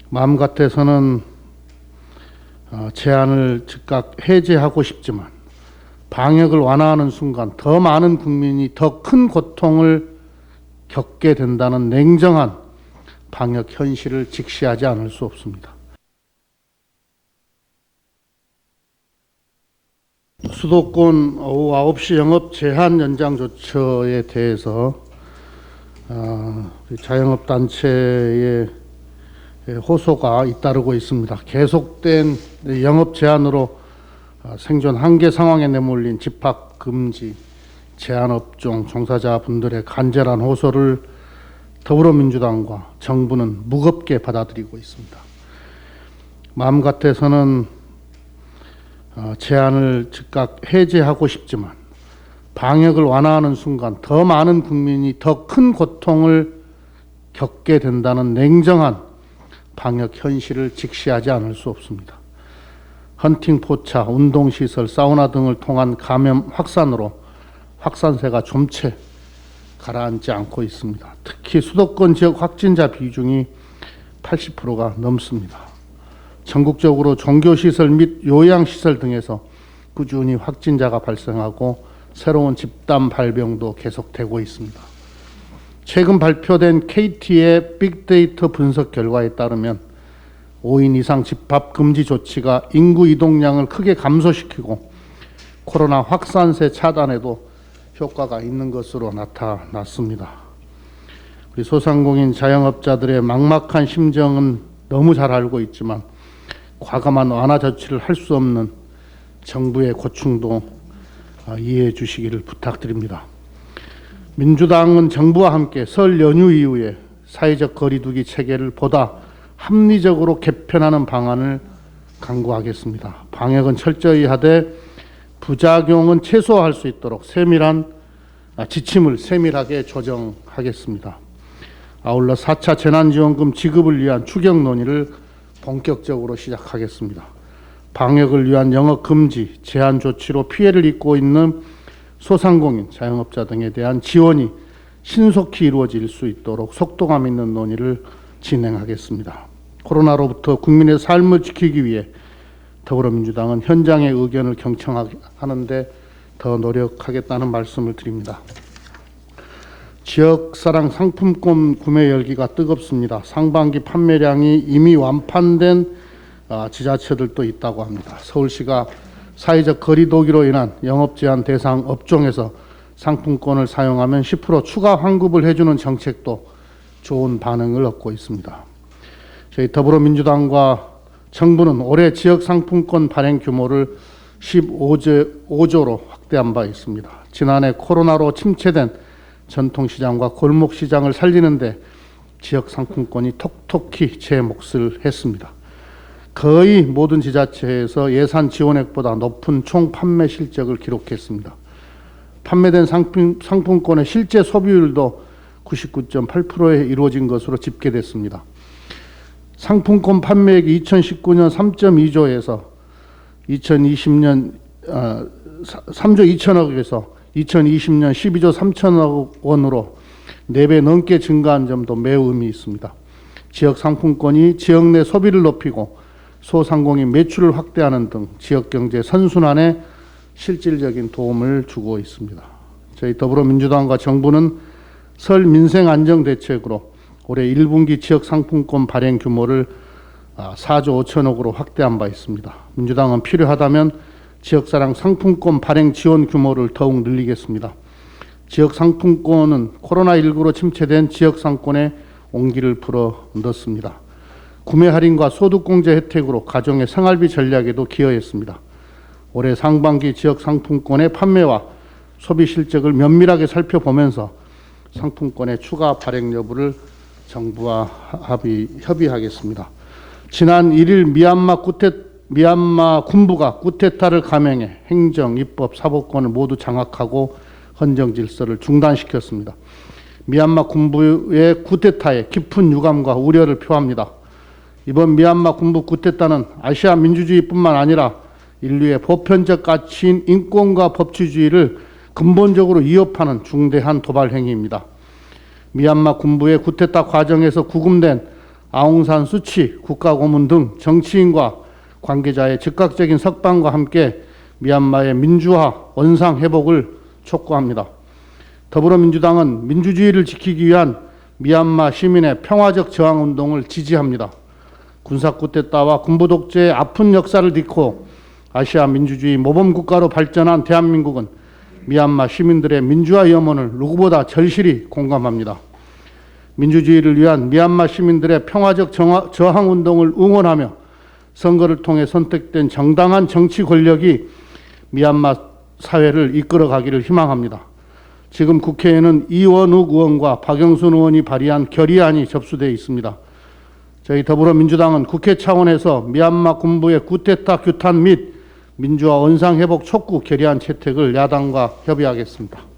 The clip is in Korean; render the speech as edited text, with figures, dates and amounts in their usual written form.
마음 같아서는 제한을 즉각 해제하고 싶지만 방역을 완화하는 순간 더 많은 국민이 더 큰 고통을 겪게 된다는 냉정한 방역 현실을 직시하지 않을 수 없습니다. 수도권 오후 9시 영업 제한 연장 조처에 대해서 자영업단체의 호소가 잇따르고 있습니다. 계속된 영업 제한으로 생존 한계 상황에 내몰린 집합 금지 제한업종 종사자분들의 간절한 호소를 더불어민주당과 정부는 무겁게 받아들이고 있습니다. 마음 같아서는 제한을 즉각 해제하고 싶지만 방역을 완화하는 순간 더 많은 국민이 더 큰 고통을 겪게 된다는 냉정한 방역 현실을 직시하지 않을 수 없습니다. 헌팅 포차, 운동시설, 사우나 등을 통한 감염 확산으로 확산세가 좀채 가라앉지 않고 있습니다. 특히 수도권 지역 확진자 비중이 80%가 넘습니다. 전국적으로 종교시설 및 요양시설 등에서 꾸준히 확진자가 발생하고 새로운 집단 발병도 계속되고 있습니다. 최근 발표된 KT의 빅데이터 분석 결과에 따르면 5인 이상 집합 금지 조치가 인구 이동량을 크게 감소시키고 코로나 확산세 차단에도 효과가 있는 것으로 나타났습니다. 우리 소상공인 자영업자들의 막막한 심정은 너무 잘 알고 있지만 과감한 완화 조치를 할 수 없는 정부의 고충도 이해해 주시기를 부탁드립니다. 민주당은 정부와 함께 설 연휴 이후에 사회적 거리두기 체계를 보다 합리적으로 개편하는 방안을 강구하겠습니다. 방역은 철저히 하되 부작용은 최소화할 수 있도록 지침을 세밀하게 조정하겠습니다. 아울러 4차 재난지원금 지급을 위한 추경 논의를 본격적으로 시작하겠습니다. 방역을 위한 영업 금지, 제한 조치로 피해를 입고 있는 소상공인, 자영업자 등에 대한 지원이 신속히 이루어질 수 있도록 속도감 있는 논의를 진행하겠습니다. 코로나로부터 국민의 삶을 지키기 위해 더불어민주당은 현장의 의견을 경청하는 데 더 노력하겠다는 말씀을 드립니다. 지역사랑 상품권 구매 열기가 뜨겁습니다. 상반기 판매량이 이미 완판된 지자체들도 있다고 합니다. 서울시가 사회적 거리두기로 인한 영업 제한 대상 업종에서 상품권을 사용하면 10% 추가 환급을 해주는 정책도 좋은 반응을 얻고 있습니다. 저희 더불어민주당과 정부는 올해 지역 상품권 발행 규모를 15조로 확대한 바 있습니다. 지난해 코로나로 침체된 전통시장과 골목시장을 살리는 데 지역 상품권이 톡톡히 제 몫을 했습니다. 거의 모든 지자체에서 예산 지원액보다 높은 총 판매 실적을 기록했습니다. 판매된 상품권의 실제 소비율도 99.8%에 이루어진 것으로 집계됐습니다. 상품권 판매액이 2019년 3.2조에서 2020년 3조 2천억에서 2020년 12조 3천억 원으로 4배 넘게 증가한 점도 매우 의미 있습니다. 지역 상품권이 지역 내 소비를 높이고 소상공인 매출을 확대하는 등 지역 경제 선순환에 실질적인 도움을 주고 있습니다. 저희 더불어민주당과 정부는 설 민생 안정 대책으로 올해 1분기 지역 상품권 발행 규모를 4조 5천억으로 확대한 바 있습니다. 민주당은 필요하다면 지역사랑 상품권 발행 지원 규모를 더욱 늘리겠습니다. 지역 상품권은 코로나19로 침체된 지역 상권에 온기를 불어 넣습니다. 구매 할인과 소득공제 혜택으로 가정의 생활비 전략에도 기여했습니다. 올해 상반기 지역 상품권의 판매와 소비 실적을 면밀하게 살펴보면서 상품권의 추가 발행 여부를 정부와 협의하겠습니다. 지난 1일 미얀마 군부가 쿠데타를 감행해 행정, 입법, 사법권을 모두 장악하고 헌정 질서를 중단시켰습니다. 미얀마 군부의 쿠데타에 깊은 유감과 우려를 표합니다. 이번 미얀마 군부 쿠데타는 아시아 민주주의뿐만 아니라 인류의 보편적 가치인 인권과 법치주의를 근본적으로 위협하는 중대한 도발 행위입니다. 미얀마 군부의 쿠데타 과정에서 구금된 아웅산 수치 국가고문 등 정치인과 관계자의 즉각적인 석방과 함께 미얀마의 민주화 원상 회복을 촉구합니다. 더불어민주당은 민주주의를 지키기 위한 미얀마 시민의 평화적 저항운동을 지지합니다. 군사 쿠데타와 군부 독재의 아픈 역사를 딛고 아시아 민주주의 모범국가로 발전한 대한민국은 미얀마 시민들의 민주화 염원을 누구보다 절실히 공감합니다. 민주주의를 위한 미얀마 시민들의 평화적 저항운동을 응원하며 선거를 통해 선택된 정당한 정치 권력이 미얀마 사회를 이끌어가기를 희망합니다. 지금 국회에는 이원욱 의원과 박영순 의원이 발의한 결의안이 접수되어 있습니다. 저희 더불어민주당은 국회 차원에서 미얀마 군부의 쿠데타 규탄 및 민주화 원상회복 촉구 결의안 채택을 야당과 협의하겠습니다.